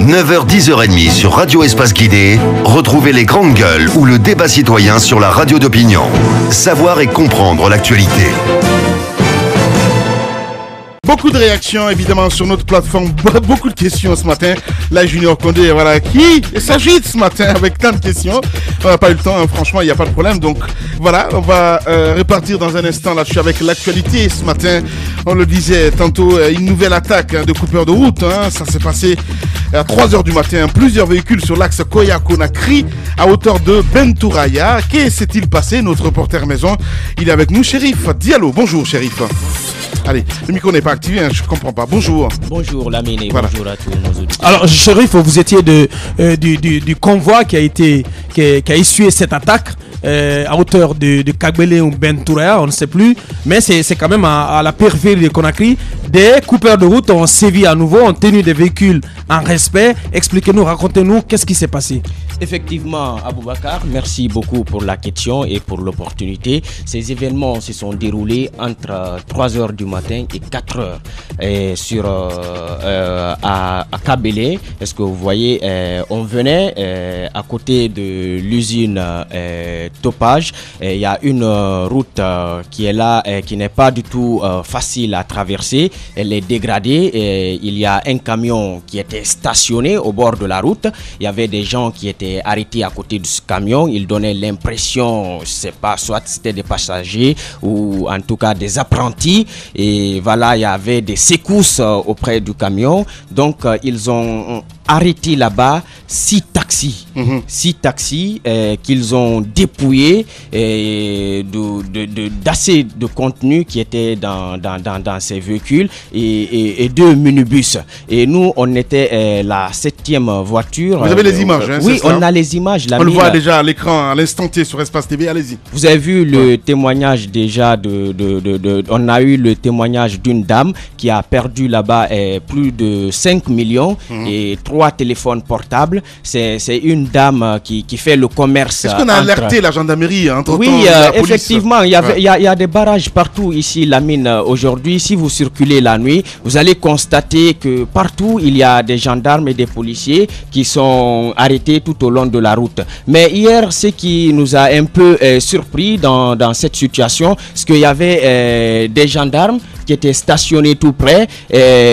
9h, 10h30 sur Radio Espace Guidé, retrouvez les grandes gueules ou le débat citoyen sur la radio d'opinion. Savoir et comprendre l'actualité. Beaucoup de réactions évidemment sur notre plateforme, beaucoup de questions ce matin. Là, Junior Condé, voilà, qui s'agite ce matin avec tant de questions. On n'a pas eu le temps, hein, franchement, il n'y a pas de problème. Donc voilà, on va repartir dans un instant là-dessus avec l'actualité ce matin. On le disait tantôt, une nouvelle attaque de coupeurs de route. Ça s'est passé à 3h du matin. Plusieurs véhicules sur l'axe Koya-Conakry à hauteur de Bentouraya. Qu'est-ce qui s'est-il passé? Notre reporter maison, il est avec nous, Chérif Diallo. Bonjour, Chérif. Allez, le micro n'est pas activé, hein, je comprends pas. Bonjour. Bonjour Lamine et voilà. Bonjour à tous nos auditeurs. Alors, Chérif, vous étiez du convoi qui a essuyé cette attaque à hauteur de Kagbele ou Bentouraya, on ne sait plus, mais c'est quand même à la périphérie de Conakry. Des coupeurs de route ont sévi à nouveau, ont tenu des véhicules en respect. Expliquez-nous, racontez-nous, qu'est-ce qui s'est passé? Effectivement, Aboubakar, merci beaucoup pour la question et pour l'opportunité. Ces événements se sont déroulés entre 3h du matin et 4h à Kabele. Est-ce que vous voyez, on venait à côté de l'usine Topage. Il y a une route qui est là, qui n'est pas du tout facile à traverser. Elle est dégradée. Il y a un camion qui était stationné au bord de la route. Il y avait des gens qui étaient arrêtés à côté de ce camion. Ils donnaient l'impression, je sais pas, soit c'était des passagers ou en tout cas des apprentis. Et voilà, il y avait des secousses auprès du camion. Donc, ils ont arrêté là-bas 6 taxis. 6 taxis qu'ils ont dépouillés d'assez de contenu qui était dans ces véhicules et 2 minibus. Et nous, on était la 7e voiture. Vous avez les images, hein, oui, on a les images. On le voit déjà à l'écran, à l'instant T sur Espace TV, allez-y. Vous avez vu le témoignage déjà on a eu le témoignage d'une dame qui a perdu là-bas plus de 5 millions et 3 téléphones portables. C'est une dame qui fait le commerce. Est-ce qu'on a alerté la gendarmerie entre-temps? Oui, effectivement, il y a des barrages partout ici, Lamine. Aujourd'hui, si vous circulez la nuit, vous allez constater que partout, il y a des gendarmes et des policiers qui sont arrêtés tout au long de la route. Mais hier, ce qui nous a un peu surpris dans cette situation, c'est qu'il y avait des gendarmes qui étaient stationnés tout près.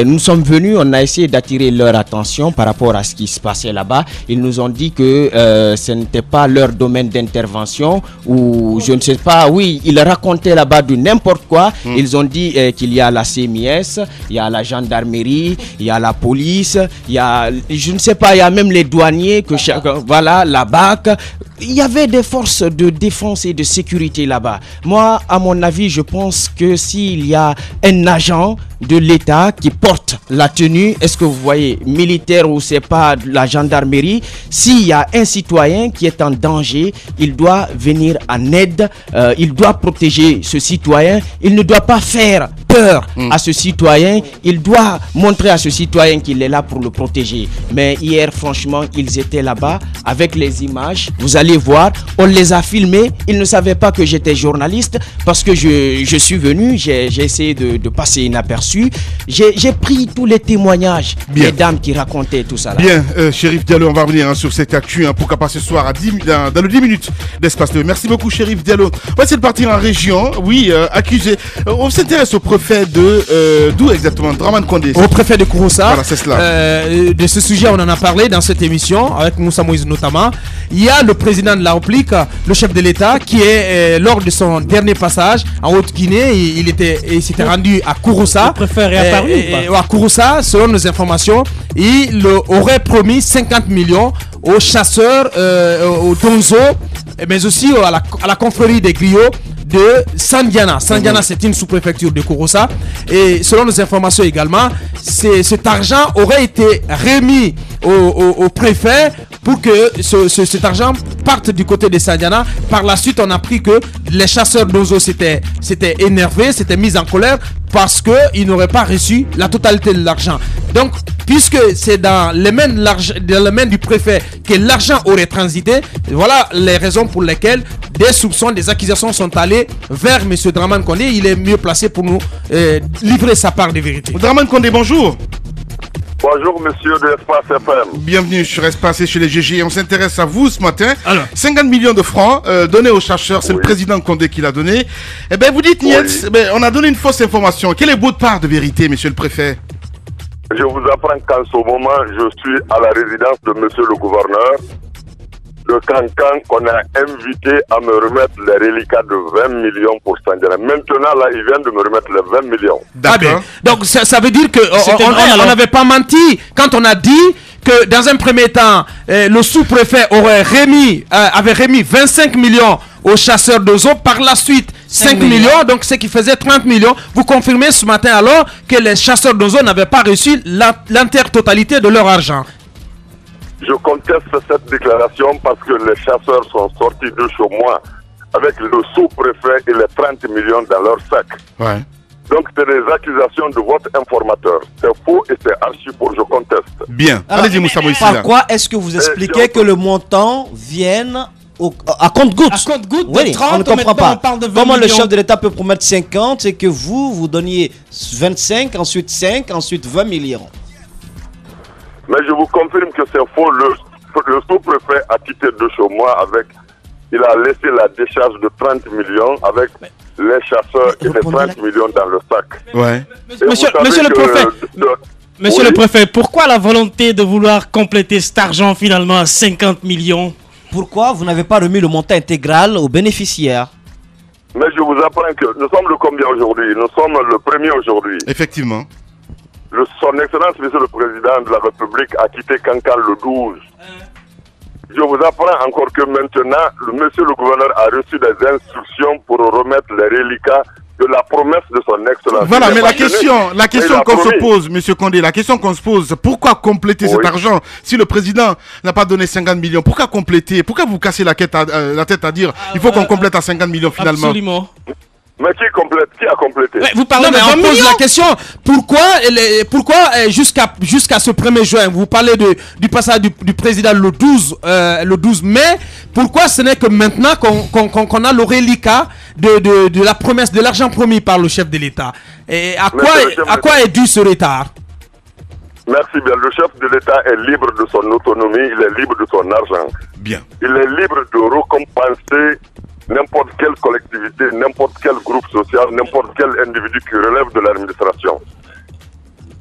Nous sommes venus, on a essayé d'attirer leur attention par rapport à ce qui se passait là-bas. Ils nous ont dit que ce n'était pas leur domaine d'intervention ou je ne sais pas. Oui, ils racontaient là-bas du n'importe quoi. Ils ont dit qu'il y a la CMIS, il y a la gendarmerie, il y a la police, il y a, je ne sais pas, il y a même les douaniers, voilà, la BAC. Il y avait des forces de défense et de sécurité là-bas. Moi, à mon avis, je pense que s'il y a un agent de l'État qui porte la tenue, est-ce que vous voyez, militaire ou c'est pas de la gendarmerie, s'il y a un citoyen qui est en danger, il doit venir en aide, il doit protéger ce citoyen, il ne doit pas faire peur à ce citoyen, il doit montrer à ce citoyen qu'il est là pour le protéger. Mais hier, franchement, ils étaient là-bas avec les images, vous allez voir, on les a filmés, ils ne savaient pas que j'étais journaliste parce que je suis venu, j'ai essayé de passer inaperçu. J'ai pris tous les témoignages des dames qui racontaient tout ça là. Bien, Chérif Diallo, on va revenir sur cette actu, pourquoi pas ce soir dans le 10 minutes d'Espace TV. Merci beaucoup, Chérif Diallo. On va essayer de partir en région. Oui, accusé. On s'intéresse au préfet de d'où exactement? Dramane Condé. Au préfet de Kouroussa. Voilà, c'est cela. De ce sujet, on en a parlé dans cette émission avec Moussa Moïse notamment. Il y a le président de la République, le chef de l'État, qui est lors de son dernier passage en Haute-Guinée, il s'était rendu à Kouroussa. Le préfet est apparu ou pas? À Kouroussa, selon nos informations, il aurait promis 50 millions aux chasseurs, aux Donzo, mais aussi à la confrérie des griots de Sandiana. Sandiana, c'est une sous-préfecture de Kouroussa. Et selon nos informations également, cet argent aurait été remis au préfet pour que cet argent parte du côté de Sandiana. Par la suite, on a appris que les chasseurs d'Ozo s'étaient énervés, s'étaient mis en colère parce qu'ils n'auraient pas reçu la totalité de l'argent. Donc, puisque c'est dans les mains du préfet que l'argent aurait transité, voilà les raisons pour lesquelles des soupçons, des accusations sont allées vers M. Dramane Condé. Il est mieux placé pour nous livrer sa part de vérité. Dramane Condé, bonjour. Bonjour, monsieur de Espace FM. Bienvenue sur Espace et chez les GG. On s'intéresse à vous ce matin. Alors, 50 millions de francs donnés aux chercheurs. C'est le président Condé qui l'a donné. Eh bien, vous dites, Nietz, on a donné une fausse information. Quelle est votre part de vérité, monsieur le préfet? Je vous apprends qu'en ce moment, je suis à la résidence de monsieur le gouverneur de Cancan, qu'on a invité à me remettre les reliquats de 20 millions pour Sandiana. Maintenant, là, il vient de me remettre les 20 millions. D'accord. Donc, ça veut dire qu'on n'avait pas menti quand on a dit que dans un premier temps, le sous-préfet avait remis 25 millions aux chasseurs d'oiseaux. Par la suite, 5 millions, donc ce qui faisait 30 millions. Vous confirmez ce matin alors que les chasseurs d'oiseaux n'avaient pas reçu l'inter-totalité de leur argent. Je conteste cette déclaration parce que les chasseurs sont sortis de chez moi avec le sous-préfet et les 30 millions dans leur sac. Ouais. Donc c'est des accusations de votre informateur. C'est faux et c'est archi faux, je conteste. Bien. Allez-y, Moussa Moïse. Pourquoi est-ce que vous expliquez que le montant vienne à compte-gouttes? À compte-gouttes, oui, 30, on ne comprend pas. On parle de 20 Comment millions. le chef de l'État peut promettre 50 et que vous donniez 25, ensuite 5, ensuite 20 millions? Mais je vous confirme que c'est faux. Le sous-préfet a quitté de chez moi avec... Il a laissé la décharge de 30 millions avec les chasseurs et les 30 millions dans le sac. Ouais. Monsieur le préfet, monsieur le préfet, pourquoi la volonté de vouloir compléter cet argent finalement à 50 millions? Pourquoi vous n'avez pas remis le montant intégral aux bénéficiaires? Mais je vous apprends que nous sommes le combien aujourd'hui? Nous sommes le 1er aujourd'hui. Effectivement. Son Excellence, Monsieur le Président de la République, a quitté Cancan le 12. Je vous apprends encore que maintenant, Monsieur le Gouverneur a reçu des instructions pour remettre les reliquats de la promesse de son Excellence. Voilà, mais la question qu'on se pose, Monsieur Condé, la question qu'on se pose, pourquoi compléter cet argent si le président n'a pas donné 50 millions? Pourquoi compléter? Pourquoi vous cassez la tête à dire il faut qu'on complète à 50 millions finalement? Absolument. Mais qui complète? Qui a complété? Ouais, vous parlez Non, mais de 20 on pose millions. la question, pourquoi jusqu'à ce 1er juin, vous parlez du passage du président le 12 mai, pourquoi ce n'est que maintenant qu'on a le reliquat de la promesse, de l'argent promis par le chef de l'État? Et à quoi est dû ce retard? Merci bien. Le chef de l'État est libre de son autonomie, il est libre de son argent. Bien. Il est libre de récompenser n'importe quelle collectivité, n'importe quel groupe social, n'importe quel individu qui relève de l'administration.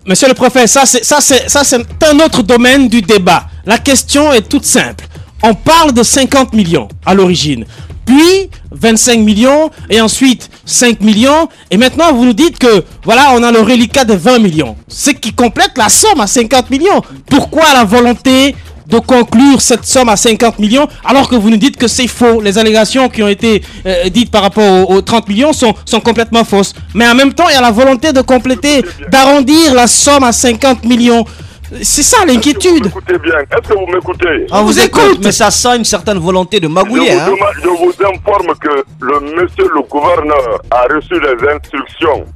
Monsieur le préfet, ça c'est un autre domaine du débat. La question est toute simple. On parle de 50 millions à l'origine, puis 25 millions et ensuite 5 millions. Et maintenant vous nous dites que voilà, on a le reliquat de 20 millions. Ce qui complète la somme à 50 millions. Pourquoi la volonté de conclure cette somme à 50 millions alors que vous nous dites que c'est faux? Les allégations qui ont été dites par rapport aux 30 millions sont complètement fausses. Mais en même temps, il y a la volonté de compléter, d'arrondir la somme à 50 millions. C'est ça l'inquiétude. Écoutez bien, est-ce que vous m'écoutez? On vous écoute, mais ça sent une certaine volonté de magouiller. Je vous informe que monsieur le gouverneur a reçu les instructions.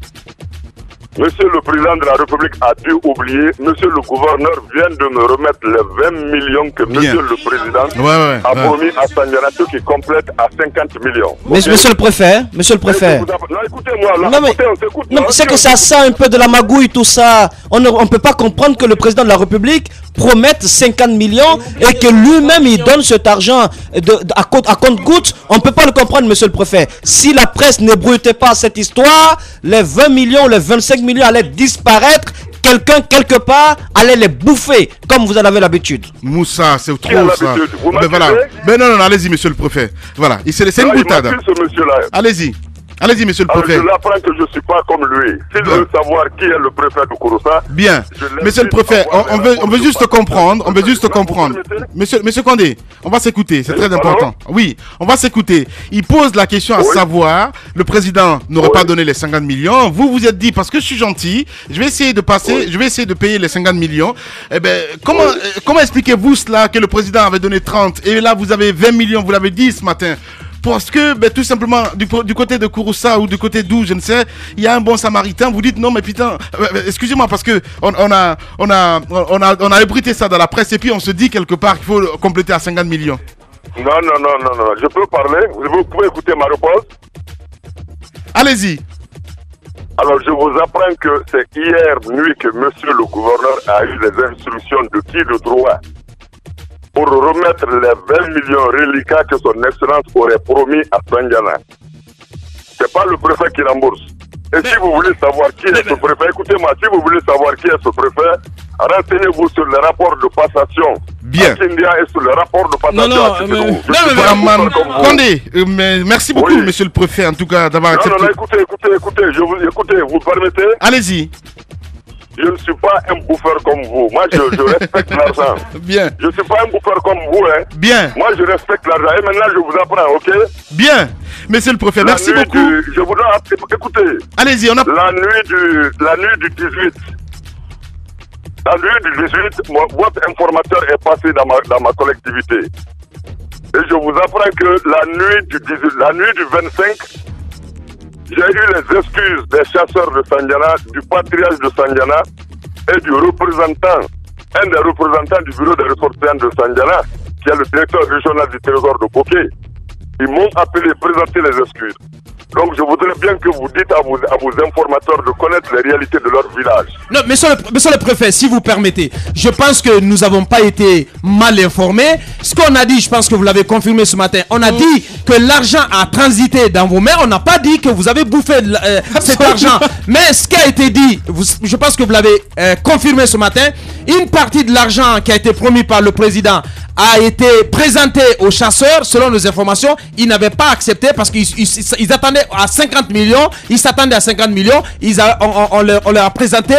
Monsieur le président de la République a dû oublier. Monsieur le gouverneur vient de me remettre les 20 millions que monsieur le président a promis à Sandiana, qui complète à 50 millions. Mais monsieur le préfet, Non, écoutez-moi, là, non, mais, écoutez, on s'écoute. non, c'est que ça sent un peu de la magouille tout ça. On ne peut pas comprendre que le président de la République promette 50 millions et que lui-même il donne cet argent à compte-gouttes. On ne peut pas le comprendre, monsieur le préfet. Si la presse n'ébruitait pas cette histoire, les 20 millions, les 25 millions allaient disparaître. Quelqu'un, quelque part, allait les bouffer, comme vous en avez l'habitude. Moussa, c'est trop ça. Mais voilà. Mais non, allez-y, monsieur le préfet. Voilà, c'est une boutade. Allez-y. Allez-y, monsieur le préfet. Je l'apprends que je ne suis pas comme lui. S'il veut savoir qui est le préfet de Kouroussa. Bien. Monsieur le préfet, on veut juste comprendre. On veut juste comprendre. Monsieur Condé, on va s'écouter. C'est très important. Oui, on va s'écouter. Il pose la question à savoir, le président n'aurait pas donné les 50 millions. Vous vous êtes dit, parce que je suis gentil, je vais essayer de passer, je vais essayer de payer les 50 millions. Eh ben, comment expliquez-vous cela, que le président avait donné 30 et là vous avez 20 millions, vous l'avez dit ce matin? Parce que, tout simplement, du côté de Kouroussa ou du côté d'où, je ne sais, il y a un bon samaritain. Vous dites non, mais putain, excusez-moi, parce que on a ébruité ça dans la presse et puis on se dit quelque part qu'il faut compléter à 50 millions. Non. Je peux parler? Vous pouvez écouter ma réponse? Allez-y. Alors, je vous apprends que c'est hier nuit que monsieur le gouverneur a eu les instructions de qui de droit pour remettre les 20 millions reliquats que son excellence aurait promis à Sandiana. C'est pas le préfet qui rembourse. Et si vous voulez savoir qui est ce préfet, écoutez-moi, si vous voulez savoir qui est ce préfet, renseignez-vous sur le rapport de passation. Bien. À Kindia et sur le rapport de passation à Kindia. Brahman Condé, merci beaucoup, monsieur le préfet, en tout cas, d'avoir accepté. Non, écoutez, vous permettez? Allez-y. Je ne suis pas un bouffeur comme vous. Moi, je respecte l'argent. Bien. Je ne suis pas un bouffeur comme vous, hein. Bien. Moi, je respecte l'argent. Et maintenant, je vous apprends, ok? Bien. Monsieur le préfet, merci beaucoup. Je vous donne, écoutez. Allez-y, on a... La nuit du 18. La nuit du 18, votre informateur est passé dans ma collectivité. Et je vous apprends que la nuit du 25, j'ai eu les excuses des chasseurs de Sandiana, du patriarche de Sandiana et du représentant, un des représentants du bureau des ressortissants de Sandiana, qui est le directeur régional du trésor de Bokeh. Ils m'ont appelé présenter les excuses. Donc je voudrais bien que vous dites à vos informateurs de connaître les réalités de leur village. Non, monsieur le préfet, si vous permettez, je pense que nous n'avons pas été mal informés. Ce qu'on a dit, je pense que vous l'avez confirmé ce matin, on a dit que l'argent a transité dans vos mains, on n'a pas dit que vous avez bouffé cet argent. Mais ce qui a été dit, je pense que vous l'avez confirmé ce matin, une partie de l'argent qui a été promis par le président a été présenté aux chasseurs. Selon nos informations, ils n'avaient pas accepté parce qu'ils attendaient à 50 millions. Ils s'attendaient à 50 millions. On leur a présenté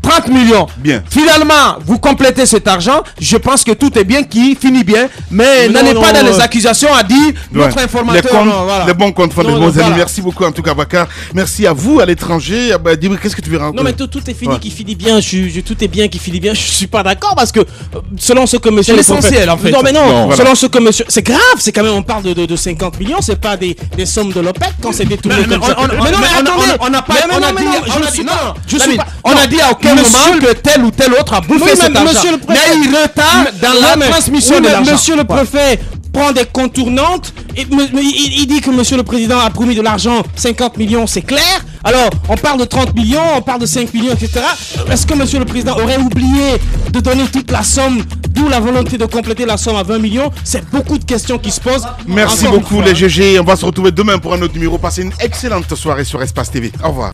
30 millions. Bien. Finalement, vous complétez cet argent. Je pense que tout est bien, qui finit bien. Mais n'allez pas dans les accusations à dire notre informateur. Les bons comptes font les bons amis. Merci beaucoup en tout cas, Bakar. Merci à vous à l'étranger. Dis-moi, qu'est-ce que tu veux raconter? Non, mais tout est fini, qui finit bien. Tout est bien, qui finit bien. Je suis pas d'accord parce que selon ce que monsieur. C'est l'essentiel en fait. Non, mais non. Selon ce que monsieur. C'est grave, c'est quand même, on parle de 50 millions. C'est pas des sommes de l'OPEC quand c'est détourné comme ça. Mais non, mais attendez. On n'a pas. On a dit à aucun moment que tel ou tel autre a bouffé cet argent. Mais il retarde dans la transmission de l'argent. Monsieur le préfet prend des contournantes. Il dit que monsieur le président a promis de l'argent, 50 millions, c'est clair. Alors, on parle de 30 millions, on parle de 5 millions, etc. Est-ce que monsieur le président aurait oublié de donner toute la somme, d'où la volonté de compléter la somme à 20 millions? C'est beaucoup de questions qui se posent. Merci beaucoup les GG. On va se retrouver demain pour un autre numéro. Passez une excellente soirée sur Espace TV. Au revoir.